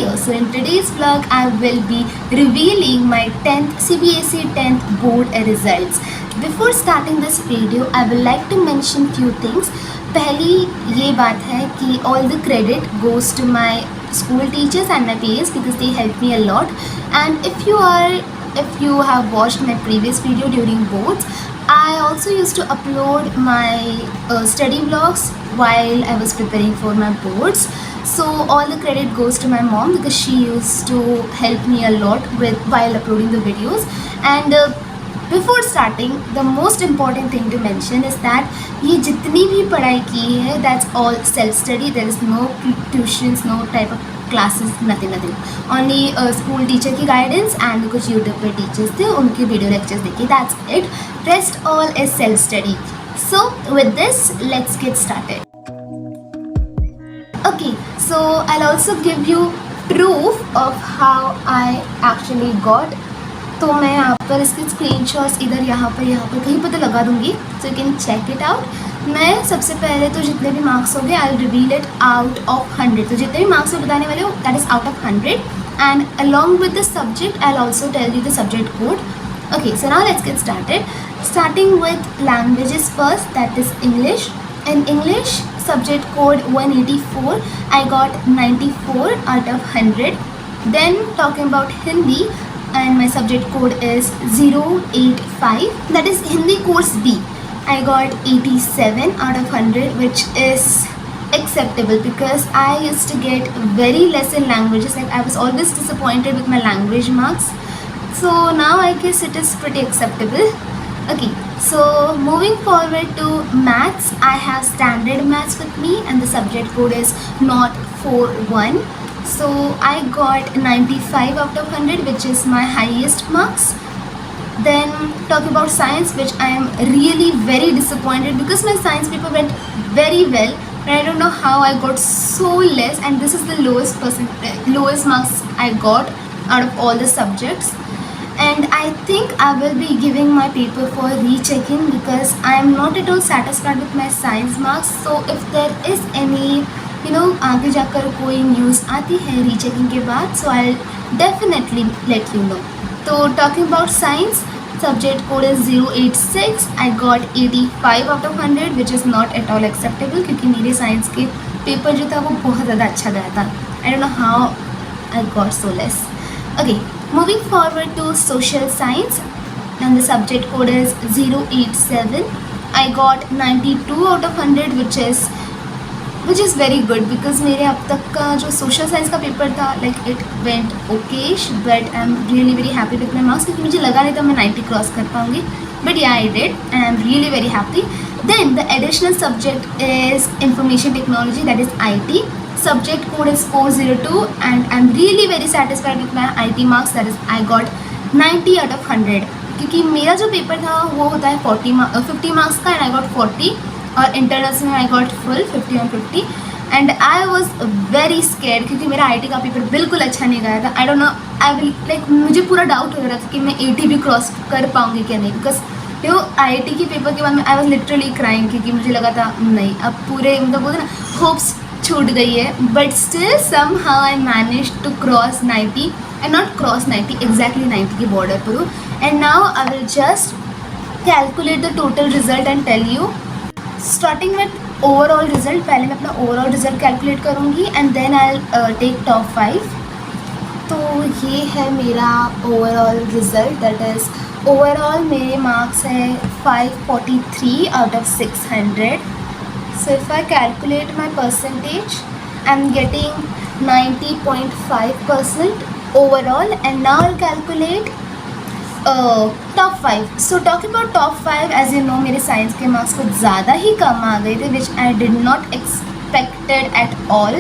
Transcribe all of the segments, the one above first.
video. So in today's vlog I will be revealing my 10th CBSE 10th board results. Before starting this video I would like to mention few things. पहली ये बात है कि all the credit goes to my school teachers and my parents because they helped me a lot. And if you have watched my previous video during boards, I also used to upload my study vlogs while I was preparing for my boards. So all the credit goes to my mom because she used to help me a lot while uploading the videos. And before starting, the most important thing to mention is that ये जितनी भी पढ़ाई की है that's all self study. There is no tuitions, no type of classes, nothing. Only school teacher की guidance and कुछ YouTube पे teachers थे उनके video lectures देखिए. That's it. Rest all is self study. So with this, let's get started. Okay, so I'll also give you proof of how I actually got. तो मैं यहाँ पर इसके स्क्रीनशॉट्स इधर यहाँ पर कहीं पर तो लगा दूँगी so you can check it out. मैं सबसे पहले तो जितने भी मार्क्स हो गए I will reveal it out of 100. तो जितने भी मार्क्स मैं बताने वाले हो that is out of 100 and along with the subject I will also tell you the subject code. Okay, so now let's get started. Starting with languages first, that is English. In English, subject code 184, I got 94 out of 100. Then talking about Hindi, and my subject code is 085, that is Hindi course B. I got 87 out of 100, which is acceptable because I used to get very less in languages. Like I was always disappointed with my language marks. So now I guess it is pretty acceptable. Okay, so moving forward to maths, I have standard maths with me and the subject code is not 41. So I got 95 out of 100, which is my highest marks. Then talking about science, which I am really very disappointed because my science paper went very well, but I don't know how I got so less, and this is the lowest marks I got out of all the subjects. And I think I will be giving my paper for rechecking because I am not at all satisfied with my science marks. So if there is any आगे जाकर कोई news आती है rechecking के बाद, so I'll definitely let you know. तो talking about science, subject code is 086. I got 85 out of 100, which is not at all acceptable क्योंकि मेरे साइंस के पेपर जो था वो बहुत ज़्यादा अच्छा गया था. I don't know how I got so less. Okay, moving forward to social science, and the subject code is 087. I got 92 out of 100, which is very good because मेरे अब तक का जो social science का पेपर था like it went okayish, but I'm really very happy with my marks क्योंकि मुझे लगा नहीं था मैं 90 क्रॉस कर पाऊँगी, but yeah I did and I'm really very happy. Then the additional subject is information technology, that is IT. Subject code is 402 and I'm really very satisfied with my IT marks, that is I got 90 out of 100 क्योंकि मेरा जो paper था वो होता है 50 marks का and I got 40, और internals में I got full 50 on 50 and I was very scared क्योंकि मेरा IT का पेपर बिल्कुल अच्छा नहीं गया था. I don't know, I will like मुझे पूरा डाउट हो रहा था कि मैं 80 भी क्रॉस कर पाऊँगी क्या नहीं, बिकॉज IT के पेपर के बाद में I was literally crying क्योंकि मुझे लगा था नहीं अब पूरे मतलब बोलते ना होप्स छूट गई है. But still somehow I managed to cross 90 and not cross 90, exactly 90 के बॉर्डर पर हूँ. And now I will just calculate the total result and tell you. Starting with overall result, पहले मैं अपना overall result calculate करूँगी and then I'll take top 5. तो ये है मेरा overall result, that is overall मेरे marks है 543 out of 600. So if I calculate my percentage, I'm getting 90.5% overall. And now I'll calculate top 5. So talking about top 5, as you know मेरे science के marks कुछ ज़्यादा ही कम आ गए थे, which I did not expected at all.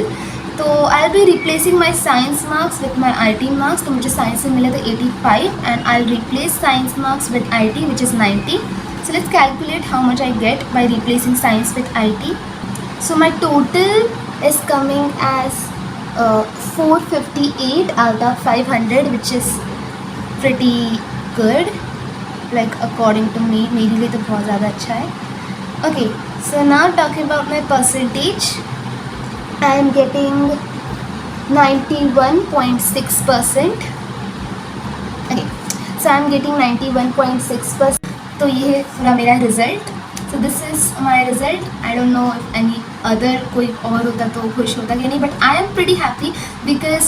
तो I'll be replacing my science marks with my IT marks. तो मुझे science से मिले थे 85 and I'll replace science marks with IT, which is 90. So let's calculate how much I get by replacing science with IT. So my total is coming as 458 out of 500, which is pretty good. Like according to me, मेरे लिए तो बहुत ज़्यादा अच्छा है. Okay, so now talking about my percentage, I am getting 91.6%. Okay, so I'm getting 91.6%. तो ये पूरा मेरा result. So this is my result. I don't know if any other कोई और होता तो खुश होता कि नहीं, but I am pretty happy because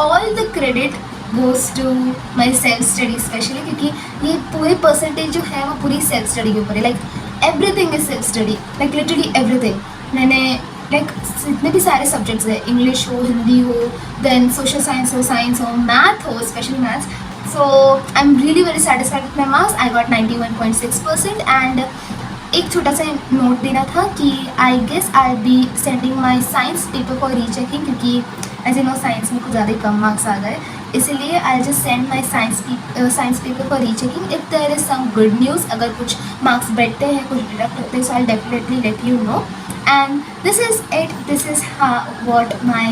all the credit goes to my self study especially, क्योंकि ये पूरे परसेंटेज जो है वो पूरी सेल्फ स्टडी के ऊपर है. Like everything is self study, like literally everything. मैंने लाइक जितने भी सारे सब्जेक्ट्स हैं, इंग्लिश हो, हिंदी हो, देन सोशल साइंस हो, मैथ हो, specially maths. So I'm really very satisfied with my marks. I got 91.6%. And एक छोटा सा नोट देना था कि I guess I be sending my science paper for rechecking, क्योंकि एज यू नो साइंस में कुछ ज़्यादा ही कम मार्क्स आ गए, इसीलिए I just send my science paper for rechecking. If there is some good news, अगर कुछ मार्क्स बढ़ते हैं, कुछ डिडक्ट होते हैं, so I definitely let you know. And this is it. This is what my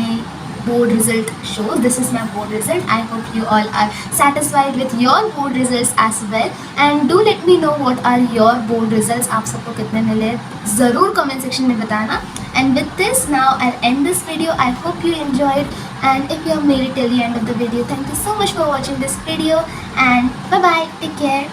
board result shows. This is my board result. I hope you all are satisfied with your board results as well. And do let me know what are your board results. आप सबको कितने मिले ज़रूर comment section में बताना. And with this, now I'll end this video. I hope you enjoyed. And if you have made it till the end of the video, thank you so much for watching this video. And bye bye. Take care.